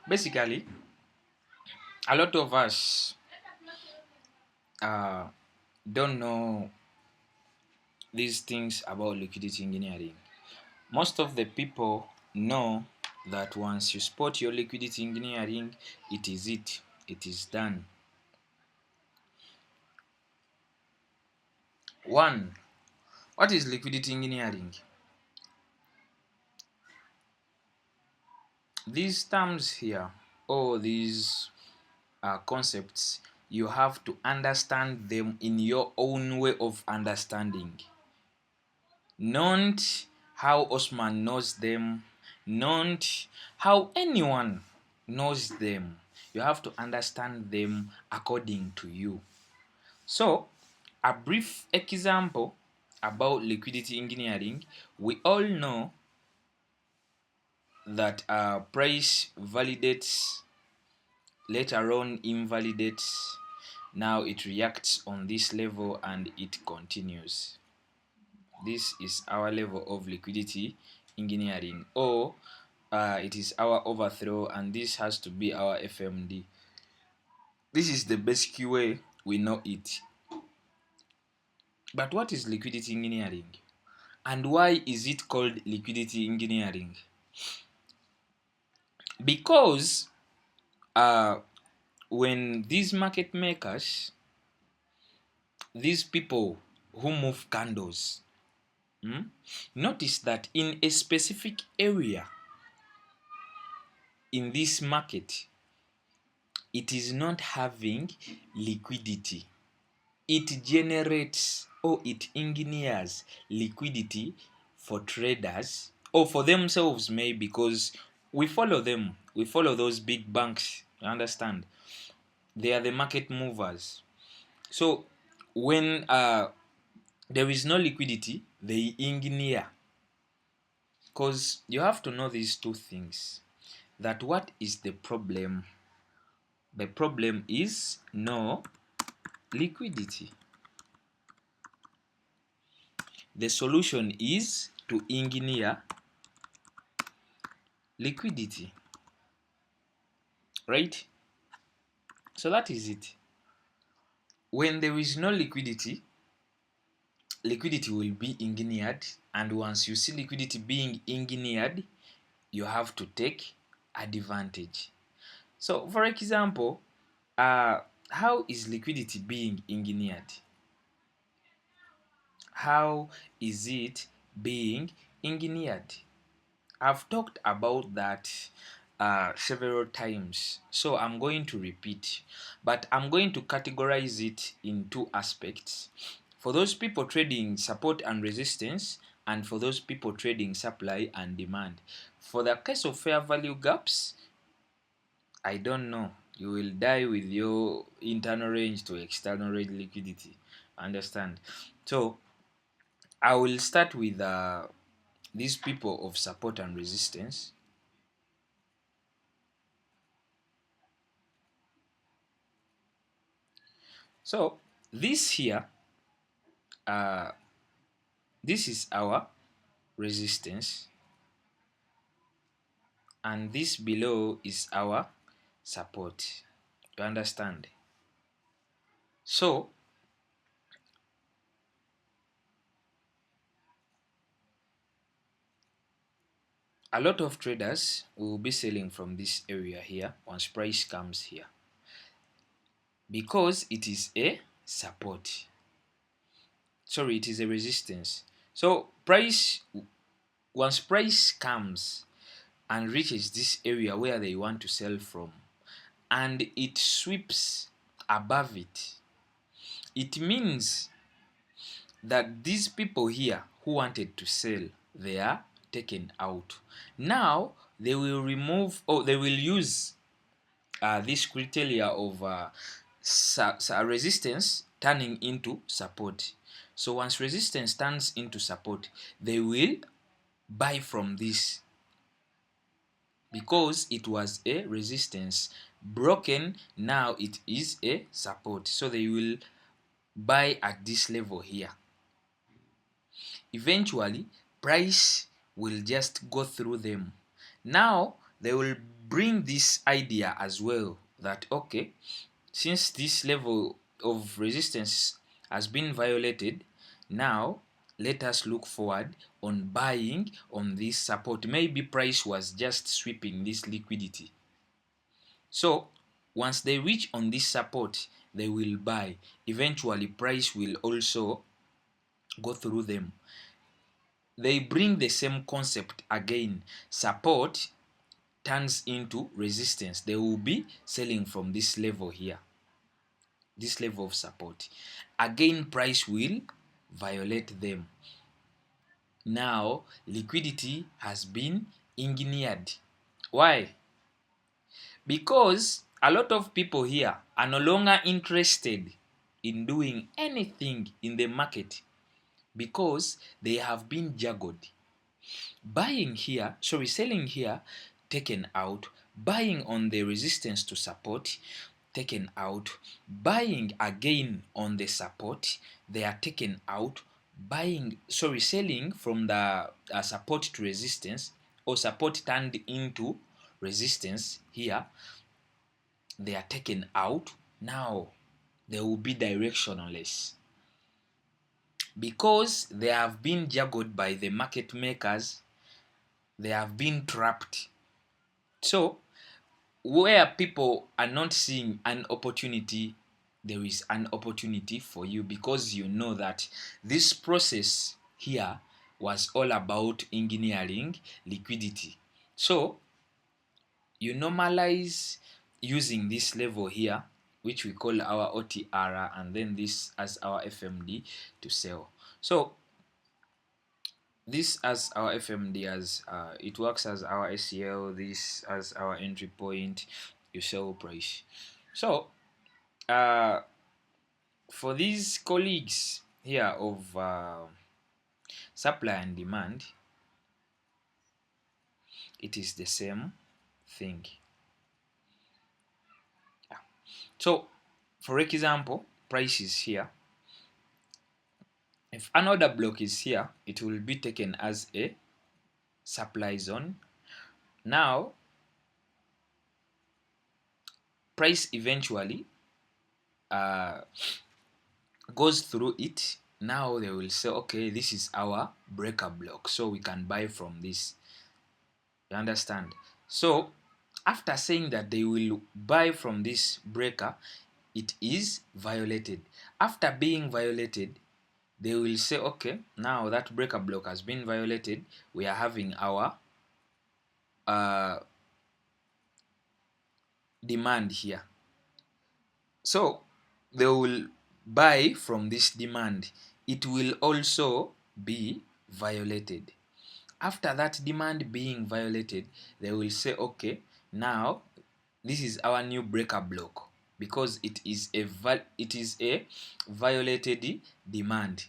Basically, a lot of us don't know these things about liquidity engineering. Most of the people know that once you spot your liquidity engineering, it is done. One, what is liquidity engineering? These terms here, or these concepts, you have to understand them in your own way of understanding. Not how Osman knows them, not how anyone knows them. You have to understand them according to you. So, a brief example about liquidity engineering. We all know that price validates, later on invalidates, now it reacts on this level and it continues. This is our level of liquidity engineering, or it is our overthrow, and this has to be our FMD. This is the basic way we know it. But what is liquidity engineering? And why is it called liquidity engineering? Because when these market makers, these people who move candles, notice that in a specific area in this market, it is not having liquidity. It generates, or it engineers liquidity for traders or for themselves, maybe, because we follow them. We follow those big banks. You understand? They are the market movers. So when there is no liquidity, they engineer. Because you have to know these two things. That what is the problem? The problem is no liquidity. The solution is to engineer liquidity. Right? So that is it. When there is no liquidity, liquidity will be engineered, and once you see liquidity being engineered, you have to take advantage. So for example, how is liquidity being engineered? How is it being engineered? I've talked about that several times, so I'm going to repeat, but I'm going to categorize it in two aspects. For those people trading support and resistance, and for those people trading supply and demand. For the case of fair value gaps, I don't know. You will die with your internal range to external range liquidity. Understand? So I will start with these people of support and resistance. So this here, this is our resistance, and this below is our support. You understand? So a lot of traders will be selling from this area here once price comes here, because it is a support. Sorry, it is a resistance. So once price comes and reaches this area where they want to sell from, and it sweeps above it, it means that these people here who wanted to sell, they are taken out. Now they will remove, or they will use this criteria of resistance turning into support. So once resistance turns into support, they will buy from this, because it was a resistance broken, now it is a support, so they will buy at this level here. Eventually price will just go through them. Now they will bring this idea as well that okay, since this level of resistance has been violated, now let us look forward on buying on this support. Maybe price was just sweeping this liquidity, so once they reach on this support, they will buy. Eventually price will also go through them. They bring the same concept again. Support turns into resistance. They will be selling from this level here, this level of support. Again price will violate them. Now liquidity has been engineered. Why? Because a lot of people here are no longer interested in doing anything in the market because they have been juggled. Buying here, sorry, selling here, taken out. Buying on the resistance to support, taken out. Buying again on the support, they are taken out. Buying, sorry, selling from the support to resistance, or support turned into resistance here, they are taken out. Now they will be directionless because they have been juggled by the market makers. They have been trapped. So where people are not seeing an opportunity, there is an opportunity for you, because you know that this process here was all about engineering liquidity. So you normalize using this level here, which we call our OTR, and then this as our FMD to sell. So this as our FMD, as it works as our ACL, this as our entry point, your sell price. So for these colleagues here of supply and demand, it is the same thing. So for example, price is here. If another block is here, it will be taken as a supply zone. Now price eventually goes through it. Now they will say, okay, this is our breaker block, so we can buy from this. You understand? So after saying that they will buy from this breaker, it is violated. After being violated, they will say, okay, now that breaker block has been violated, we are having our demand here. So they will buy from this demand. It will also be violated. After that demand being violated, they will say, okay, now this is our new breaker block, because it is a violated demand.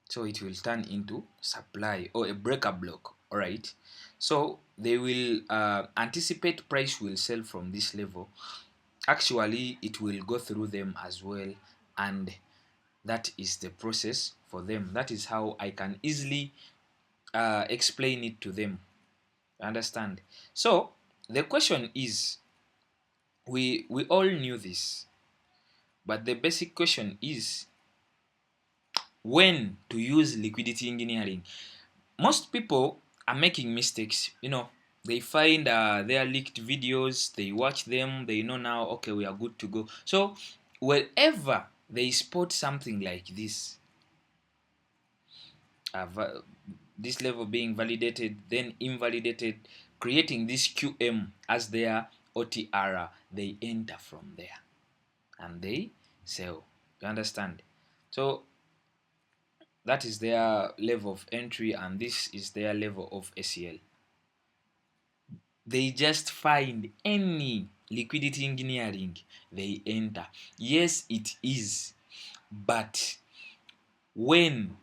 So it will turn into supply or a breaker block. All right. So they will anticipate price will sell from this level. Actually, it will go through them as well, and that is the process for them. That is how I can easily explain it to them. Understand? So the question is, we all knew this, but the basic question is when to use liquidity engineering. Most people are making mistakes. They find their leaked videos, they watch them, they know now, okay, we are good to go. So wherever they spot something like this, this level being validated, then invalidated, creating this QM as their OTR, they enter from there and they sell. You understand? So that is their level of entry, and this is their level of ACL. They just find any liquidity engineering, they enter. Yes, it is, but when,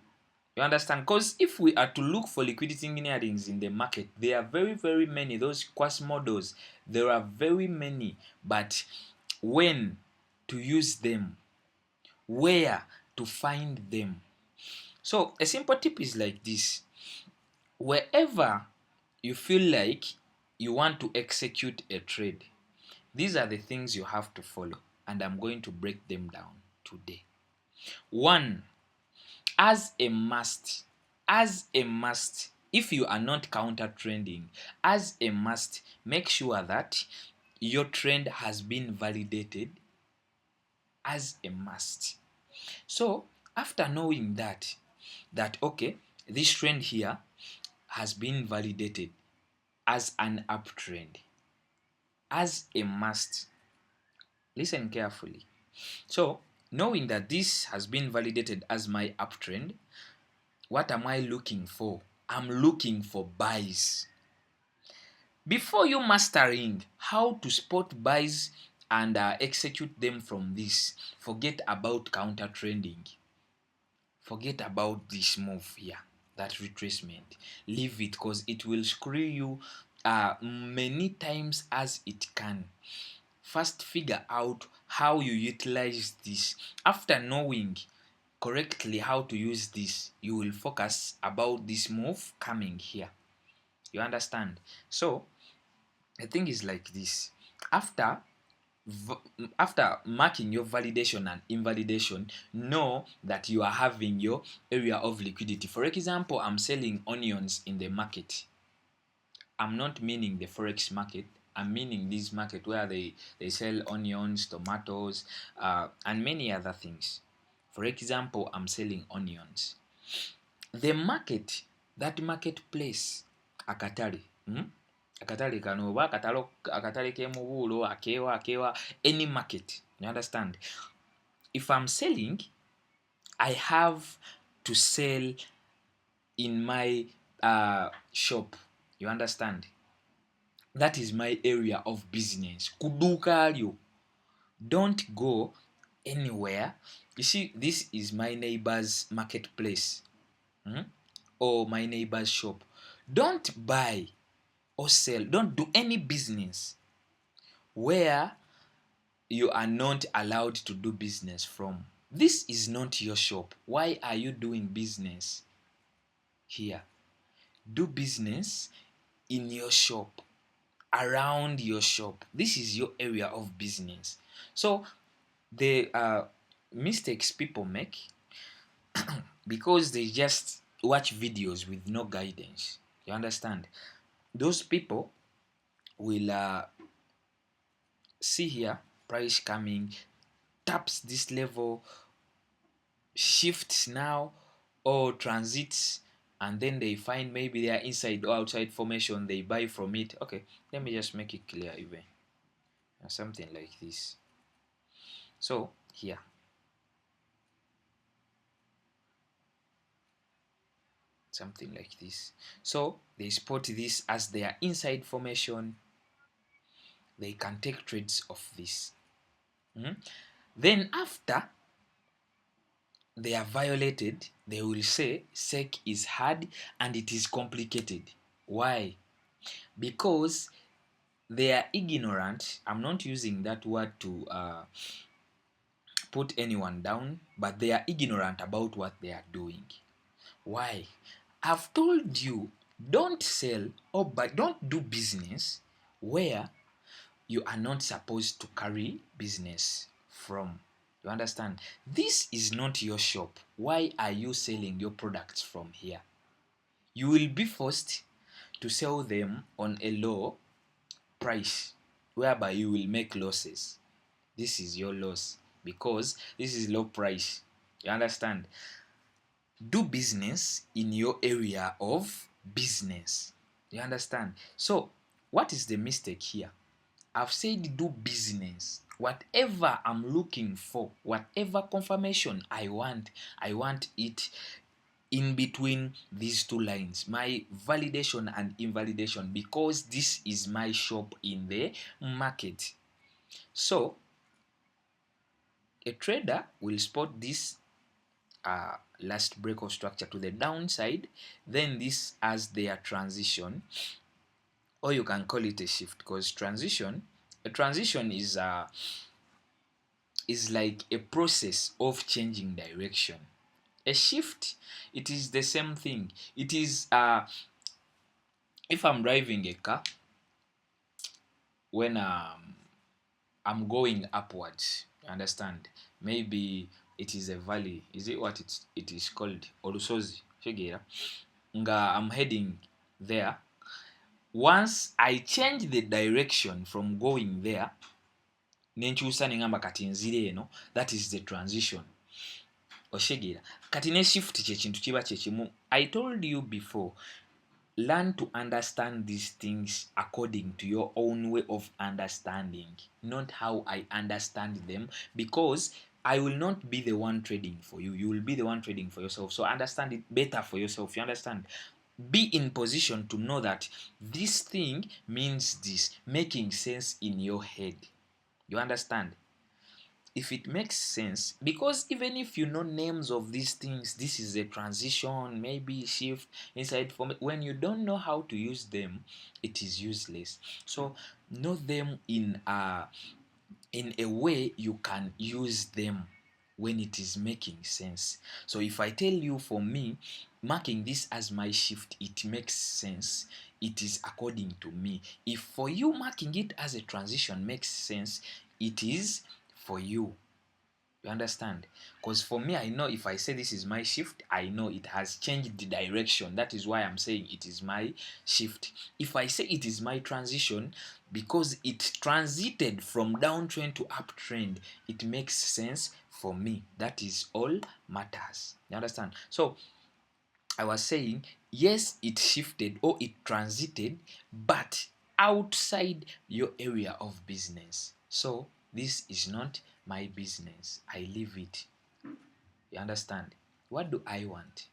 you understand? Because if we are to look for liquidity engineerings in the market, there are very, very many. Those Quas models, there are very many. But when to use them, where to find them. So a simple tip is like this: wherever you feel like you want to execute a trade, these are the things you have to follow, and I'm going to break them down today. One, as a must, if you are not counter trending, as a must, make sure that your trend has been validated, as a must. So after knowing that okay, this trend here has been validated as an uptrend, as a must, listen carefully. So knowing that this has been validated as my uptrend, what am I looking for? I'm looking for buys. Before you mastering how to spot buys and execute them from this, forget about counter trending. Forget about this move here, that retracement. Leave it, because it will screw you many times as it can. First, figure out how you utilize this. After knowing correctly how to use this, you will focus about this move coming here. You understand? So the thing is like this. After marking your validation and invalidation, know that you are having your area of liquidity. For example, I'm selling onions in the market. I'm not meaning the forex market. I'm meaning this market where they sell onions, tomatoes, and many other things. For example, I'm selling onions. The market, that marketplace, akatale, akatale kano oba akatale k'emubuulo, akeewa, any market, you understand? If I'm selling, I have to sell in my shop, you understand? That is my area of business. Kuduuka lyo. Don't go anywhere. You see, this is my neighbor's marketplace, or my neighbor's shop. Don't buy or sell, don't do any business where you are not allowed to do business from. This is not your shop. Why are you doing business here? Do business in your shop, around your shop. This is your area of business. So the mistakes people make because they just watch videos with no guidance, you understand? Those people will see here price coming, taps this level, shifts now, or transits, and then they find maybe they are inside or outside formation, they buy from it. Okay, let me just make it clear even. Something like this. So here, something like this. So they spot this as their inside formation. They can take trades of this. Then after they are violated, they will say SEC is hard and it is complicated. Why? Because they are ignorant. I'm not using that word to put anyone down, but they are ignorant about what they are doing. Why? I've told you, don't sell but don't do business where you are not supposed to carry business from. You understand? This is not your shop. Why are you selling your products from here? You will be forced to sell them on a low price, whereby you will make losses. This is your loss because this is low price. You understand? Do business in your area of business. You understand? So what is the mistake here? I've said do business. Whatever I'm looking for, whatever confirmation I want it in between these two lines, my validation and invalidation, because this is my shop in the market. So a trader will spot this last break of structure to the downside, then this as their transition, or you can call it a shift, because a transition is like a process of changing direction. A shift, it is the same thing. It is if I'm driving a car when I'm going upwards, you understand? Maybe it is a valley. Is it what it is called? Olusozi. Shegera. Nga I'm heading there. Once I change the direction from going there, nenkyusa nengamba kati nzire eno, that is the transition. Oshegera. Kati ne shift kyekintu kiba kyekimu. I told you before, learn to understand these things according to your own way of understanding, not how I understand them, because I will not be the one trading for you. You will be the one trading for yourself. So understand it better for yourself. You understand? Be in position to know that this thing means this, making sense in your head. You understand? If it makes sense, because even if you know names of these things, this is a transition, maybe shift inside form, when you don't know how to use them, it is useless. So know them in a way you can use them when it is making sense. So if I tell you, for me, marking this as my shift, it makes sense, it is according to me. If for you marking it as a transition makes sense, it is for you. You understand? Because for me, I know if I say this is my shift, I know it has changed the direction. That is why I'm saying it is my shift. If I say it is my transition, because it transited from downtrend to uptrend, it makes sense for me. That is all matters. You understand? So I was saying, yes, it shifted or it transited, but outside your area of business. So this is not my business. I leave it. You understand? What do I want?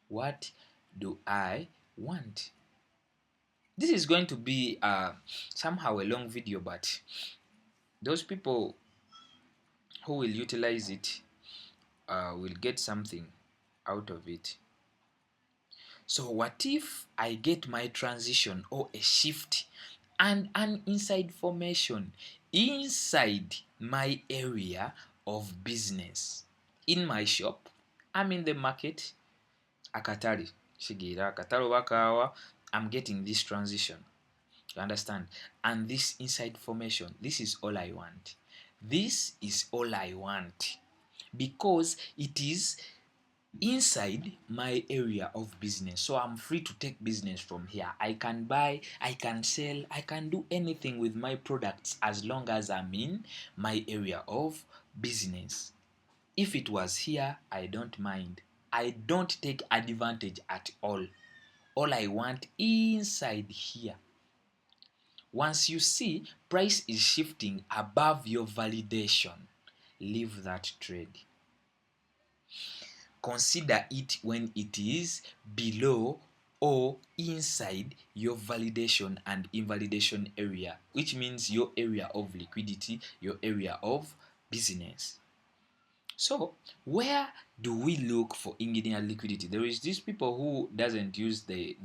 What do I want? This is going to be somehow a long video, but those people who will utilize it will get something out of it. So what if I get my transition or a shift and an inside formation inside my area of business? In my shop, I'm in the market, akatale shigira akatale oba I'm getting this transition. You understand? And this inside formation, this is all I want. This is all I want, because it is inside my area of business. So I'm free to take business from here. I can buy, I can sell, I can do anything with my products as long as I'm in my area of business. If it was here, I don't mind. I don't take advantage at all. All I want inside here. Once you see price is shifting above your validation, leave that trade. Consider it when it is below or inside your validation and invalidation area, which means your area of liquidity, your area of business. So where do we look for engineered liquidity? There is these people who doesn't use the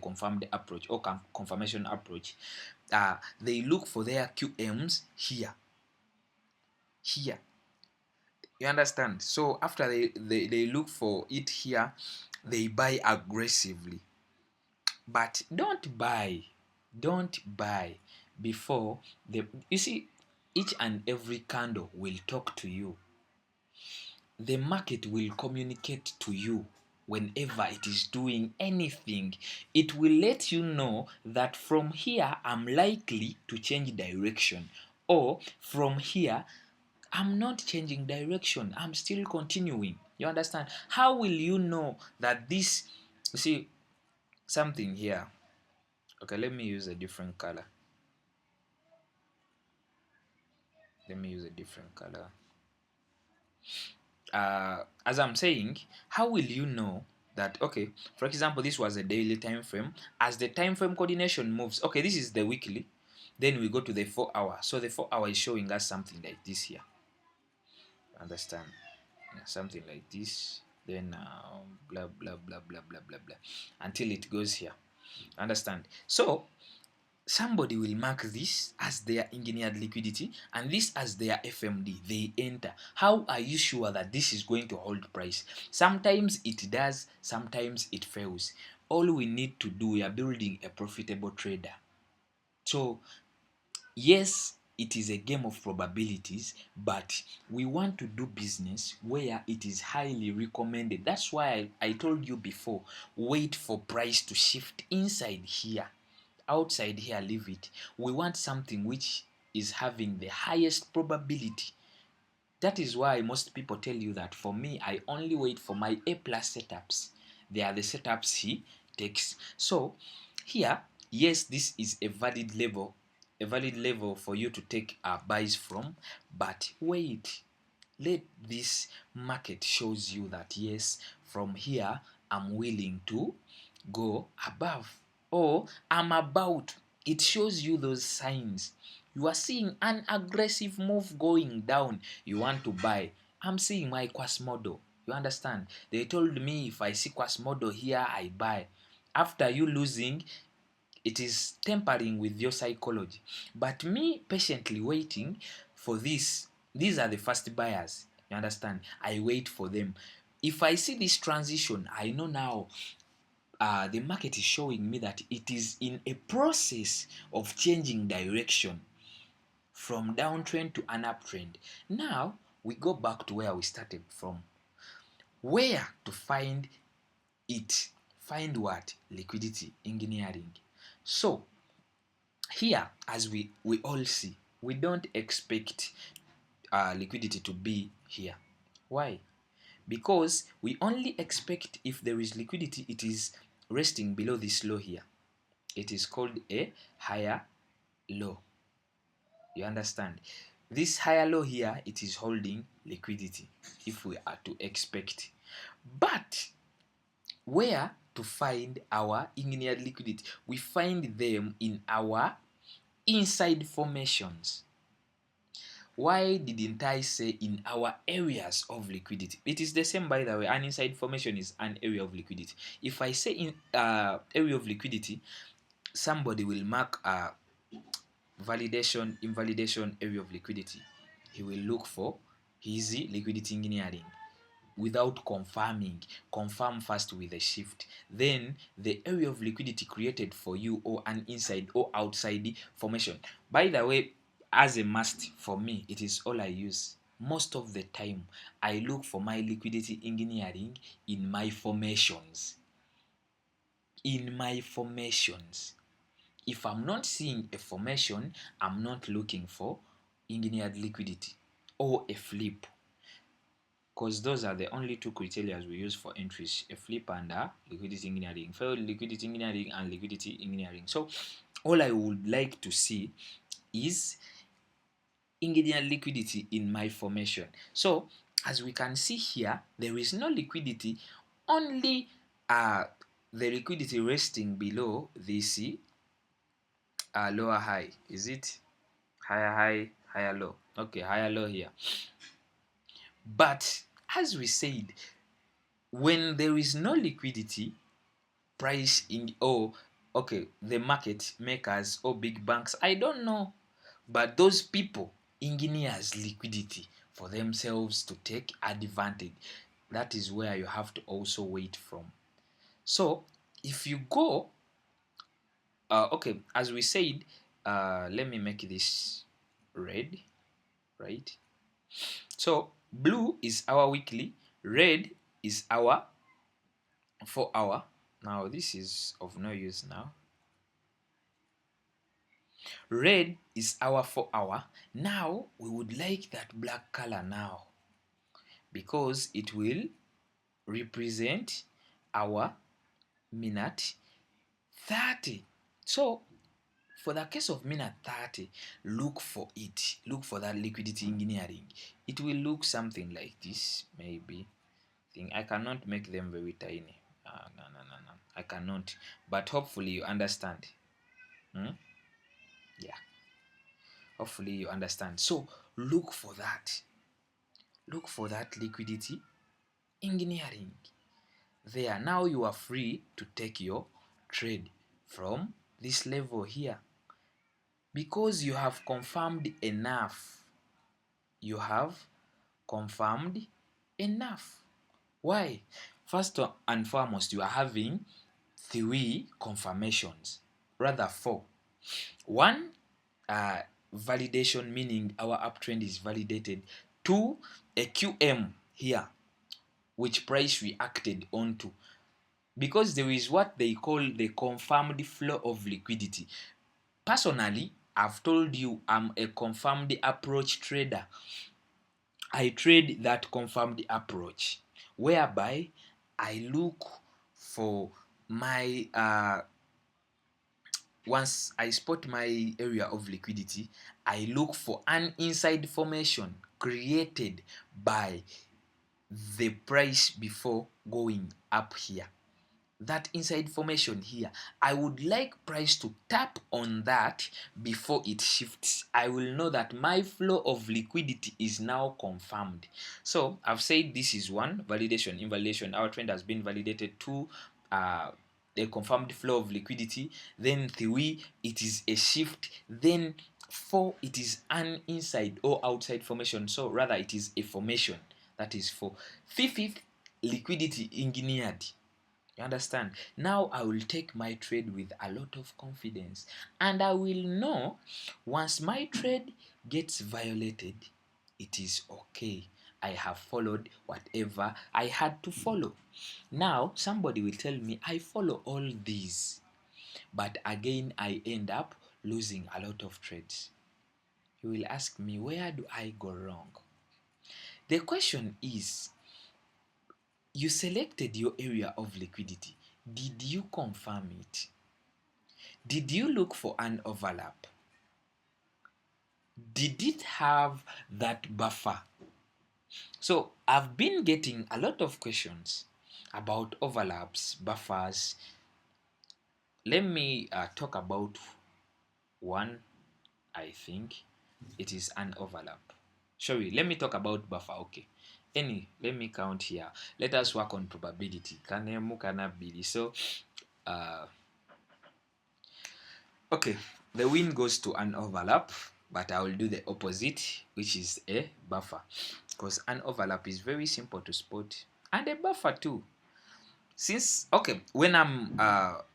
confirmed approach or confirmation approach. They look for their QMs here. You understand? So after they look for it here, they buy aggressively. But don't buy before you see, each and every candle will talk to you. The market will communicate to you whenever it is doing anything. It will let you know that from here I'm likely to change direction, or from here I'm not changing direction, I'm still continuing. You understand? How will you know that this, you see, something here? Okay, let me use a different color. As I'm saying, how will you know that, okay, for example, this was a daily time frame. As the time frame coordination moves, okay, this is the weekly, then we go to the 4 hour. So the 4 hour is showing us something like this here. Understand? Something like this, then blah blah blah blah blah blah blah until it goes here. Understand? So somebody will mark this as their engineered liquidity and this as their FMD. They enter. How are you sure that this is going to hold price? Sometimes it does, sometimes it fails. All we need to do, we are building a profitable trader. So Yes, it is a game of probabilities, but we want to do business where it is highly recommended. That's why I told you before, wait for price to shift inside here. Outside here, leave it. We want something which is having the highest probability. That is why most people tell you that for me, I only wait for my A plus setups. They are the setups he takes. So here, yes, this is a valid level for you to take buys from, but wait, let this market shows you that yes, from here I'm willing to go above, or I'm about. It shows you those signs. You are seeing an aggressive move going down, you want to buy. I'm seeing my Quasmodo, you understand? They told me if I see Quasmodo here, I buy. After you losing, it is tampering with your psychology. But me patiently waiting for this, these are the first buyers, you understand? I wait for them. If I see this transition, I know now the market is showing me that it is in a process of changing direction from downtrend to an uptrend. Now we go back to where we started from. Where to find it? Find what? Liquidity engineering. So here, as we all see, we don't expect liquidity to be here. Why? Because we only expect if there is liquidity, it is resting below this low here. It is called a higher low. You understand? This higher low here, it is holding liquidity if we are to expect. But where to find our engineered liquidity? We find them in our inside formations. Why didn't I say in our areas of liquidity? It is the same, by the way. An inside formation is an area of liquidity. If I say in area of liquidity, somebody will mark validation, invalidation, area of liquidity. He will look for his liquidity engineering without confirming. Confirm first with a shift. Then the area of liquidity created for you, or an inside or outside formation. By the way, as a must for me, it is all I use. Most of the time, I look for my liquidity engineering in my formations. In my formations. If I'm not seeing a formation, I'm not looking for engineered liquidity or a flip, because those are the only two criteria we use for entries: a flip and liquidity engineering. Failed liquidity engineering and liquidity engineering. So all I would like to see is engineered liquidity in my formation. So as we can see here, there is no liquidity, only the liquidity resting below this lower high. Is it higher high, higher low? Okay, higher low here. But as we said, when there is no liquidity, price in the market makers or big banks, I don't know, but those people engineers liquidity for themselves to take advantage. That is where you have to also wait from. So if you go as we said, let me make this red, right? So blue is our weekly, red is our 4 hour. Now this is of no use now. Red is our 4 hour. Now we would like that black color now, because it will represent our minute 30. So for the case of minute 30, look for it. Look for that liquidity engineering. It will look something like this, maybe. I cannot make them very tiny. No. I cannot. But hopefully you understand. Yeah. Hopefully you understand. So look for that. Look for that liquidity engineering. There, now you are free to take your trade from this level here, because you have confirmed enough. You have confirmed enough. Why? First and foremost, you are having 3 confirmations, rather 4. One validation, meaning our uptrend is validated, to a QM here, which price reacted onto, because there is what they call the confirmed flow of liquidity. Personally, I've told you I'm a confirmed approach trader. I trade that confirmed approach, whereby I look for my once I spot my area of liquidity, I look for an inside formation created by the price before going up here. That inside formation here, I would like price to tap on that before it shifts. I will know that my flow of liquidity is now confirmed. So I've said this is one, validation, invalidation. Our trend has been validated. Two, a confirmed flow of liquidity. Then three, it is a shift. Then four, it is an inside or outside formation. So rather it is a formation. That is four. Fifth, liquidity engineered. You understand? Now I will take my trade with a lot of confidence, and I will know once my trade gets violated, it is okay. I have followed whatever I had to follow. Now somebody will tell me I follow all these, but again I end up losing a lot of trades. You will ask me, where do I go wrong? The question is, you selected your area of liquidity. Did you confirm it? Did you look for an overlap? Did it have that buffer? So I've been getting a lot of questions about overlaps, buffers. Let me talk about one. I think it is an overlap. Sorry, let me talk about buffer. Okay. Let me count here. Let us work on probability. So, okay, the win goes to an overlap, but I will do the opposite, which is a buffer, because an overlap is very simple to spot, and a buffer too. Since, okay, when I'm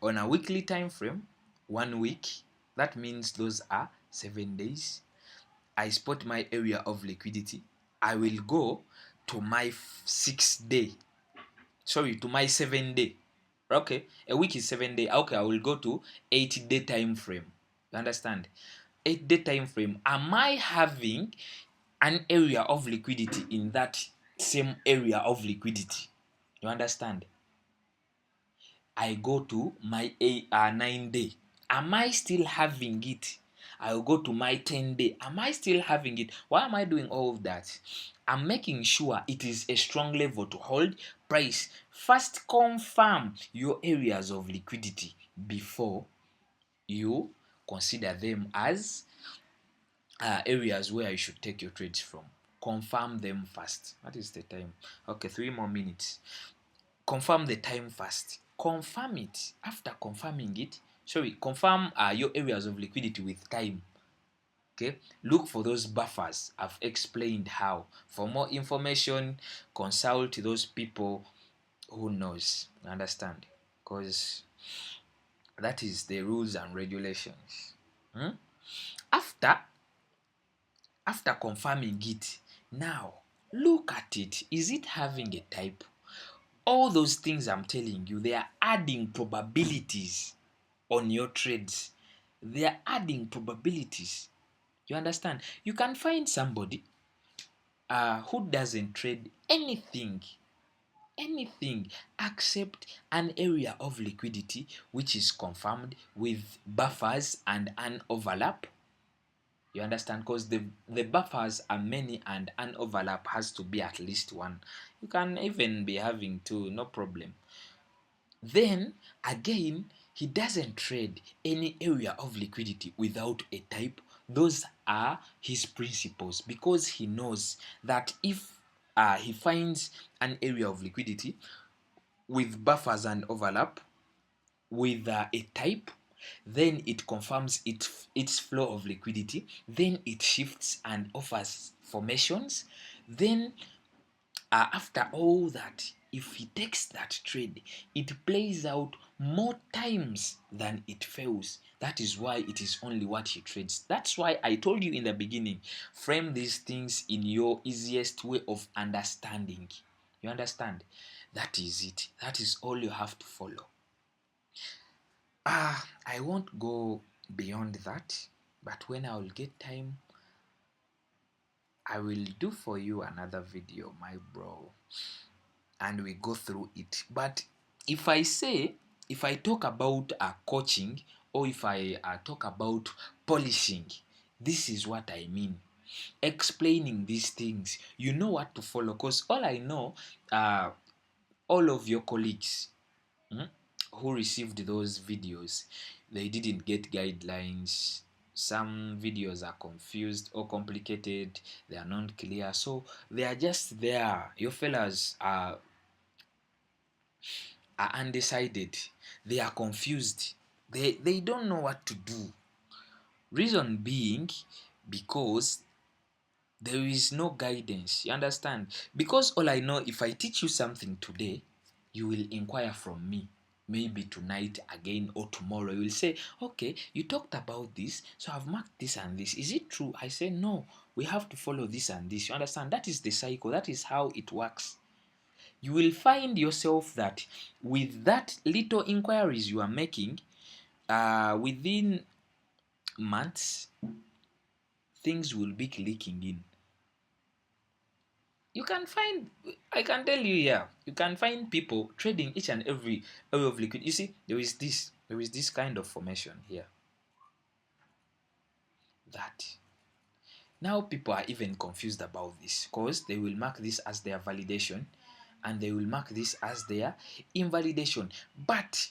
on a weekly time frame, 1 week, that means those are 7 days. I spot my area of liquidity. I will go to my 6 day, sorry, to my 7 day. Okay, a week is 7 day. Okay, I will go to 8 day time frame. You understand? 8 day time frame. Am I having an area of liquidity in that same area of liquidity? You understand? I go to my 9 day. Am I still having it? I'll go to my 10 day. Am I still having it? Why am I doing all of that? I'm making sure it is a strong level to hold price. First, confirm your areas of liquidity before you consider them as areas where you should take your trades from. Confirm them first. What is the time? Okay, 3 more minutes. Confirm the time first. Confirm it. After confirming it, confirm your areas of liquidity with time. Okay, look for those buffers. I've explained how. For more information, consult those people who knows. Understand? Because that is the rules and regulations. After confirming it, now look at it. Is it having a type? All those things I'm telling you, they are adding probabilities on your trades. They are adding probabilities. You understand? You can find somebody who doesn't trade anything except an area of liquidity which is confirmed with buffers and an overlap. You understand? Because the buffers are many and an overlap has to be at least one. You can even be having two, no problem. Then again, he doesn't trade any area of liquidity without a type. Those are his principles, because he knows that if he finds an area of liquidity with buffers and overlap with a type, then it confirms its flow of liquidity, then it shifts and offers formations. Then after all that, if he takes that trade, it plays out more times than it fails. That is why it is only what he trades. That's why I told you in the beginning, frame these things in your easiest way of understanding. You understand? That is it. That is all you have to follow. I won't go beyond that, but when I will get time, I will do for you another video, my bro, and we go through it. But if I talk about coaching, or if I talk about polishing, this is what I mean. Explaining these things, you know what to follow. Because all I know, all of your colleagues, who received those videos, they didn't get guidelines. Some videos are confused or complicated, they are not clear, so they are just there. Your fellas are undecided, they are confused, they don't know what to do. Reason being, because there is no guidance. You understand? Because all I know, if I teach you something today, you will inquire from me. Maybe tonight again or tomorrow. You will say, okay, you talked about this, so I've marked this and this. Is it true? I say, no, we have to follow this and this. You understand? That is the cycle. That is how it works. You will find yourself that with that little inquiries you are making, within months, things will be clicking in. You can find, I can tell you here, you can find people trading each and every area of liquid. You see, there is this kind of formation here, that now people are even confused about this, because they will mark this as their validation and they will mark this as their invalidation, but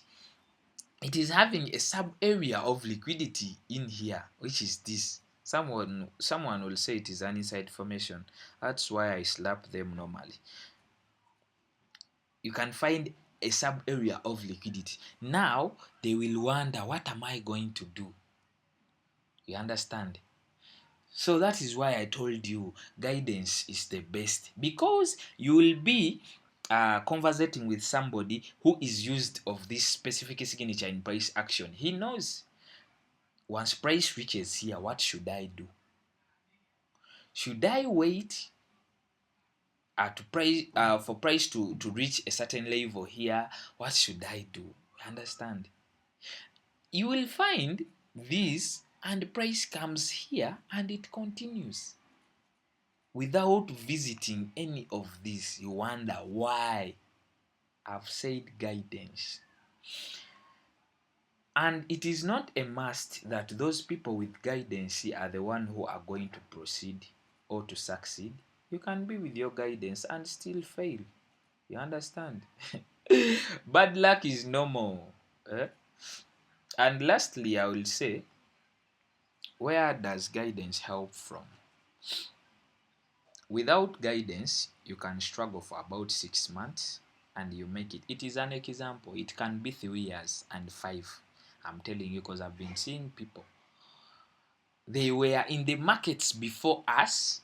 it is having a sub area of liquidity in here, which is this. Someone will say it is an inside formation. That's why I slap them normally. You can find a sub area of liquidity. Now they will wonder, what am I going to do? You understand? So that is why I told you guidance is the best, because you will be conversating with somebody who is used of this specific signature in price action. He knows, once price reaches here, what should I do? Should I wait to price for price to reach a certain level here? What should I do? Understand? You will find this, and price comes here and it continues without visiting any of this. You wonder why. I've said guidance, and it is not a must that those people with guidance are the one who are going to proceed or to succeed. You can be with your guidance and still fail. You understand? Bad luck is normal. And lastly, I will say, where does guidance help from? Without guidance, you can struggle for about 6 months and you make it. It is an example. It can be 3 years and 5. I'm telling you, because I've been seeing people. They were in the markets before us,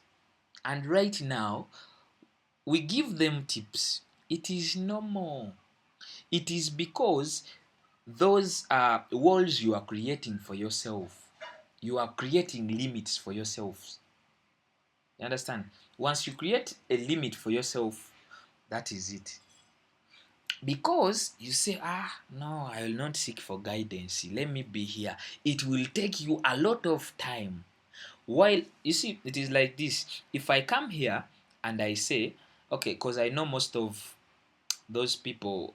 and right now we give them tips. It is normal. It is because those walls you are creating for yourself, you are creating limits for yourself. You understand? Once you create a limit for yourself, that is it. Because you say, no, I will not seek for guidance. Let me be here. It will take you a lot of time. While, you see, it is like this. If I come here and I say, okay, because I know most of those people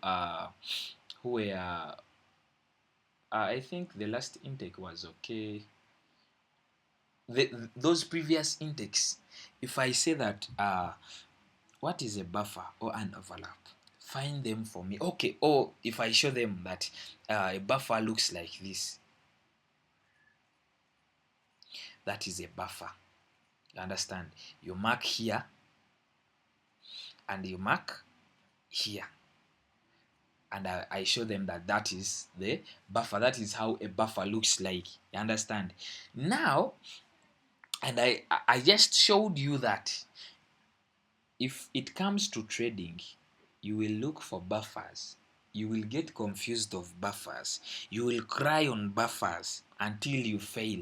who were, I think the last intake was okay. Those previous intakes, if I say that, what is a buffer or an overlap? Find them for me. Okay, or if I show them that a buffer looks like this, that is a buffer. You understand? You mark here and you mark here. And I show them that that is the buffer. That is how a buffer looks like. You understand? Now, and I just showed you that if it comes to trading, you will look for buffers. you will get confused of buffers. You will cry on buffers until you fail.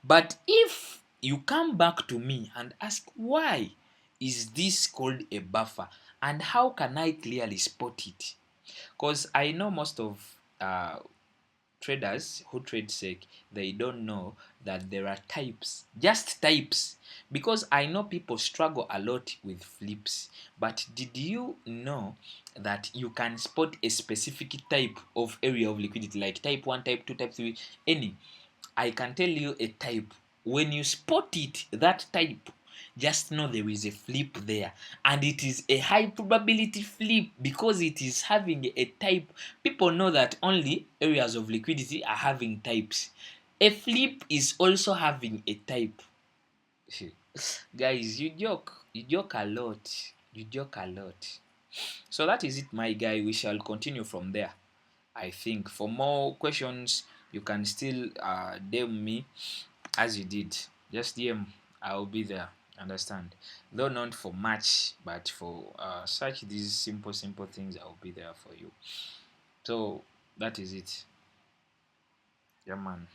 But if you come back to me and ask, why is this called a buffer and how can I clearly spot it? Because I know most of traders who trade sec, they don't know that there are types, just types. Because I know people struggle a lot with flips, but did you know that you can spot a specific type of area of liquidity, like type 1, type 2, type 3, any? I can tell you a type. When you spot it, that type, just know there is a flip there, and it is a high probability flip because it is having a type. People know that only areas of liquidity are having types. A flip is also having a type. Guys, you joke a lot, you joke a lot. So that is it, my guy. We shall continue from there. I think for more questions you can still DM me as you did. Just DM, I'll be there. Understand? Though not for much, but for such these simple things, I'll be there for you. So that is it. Yeah, man.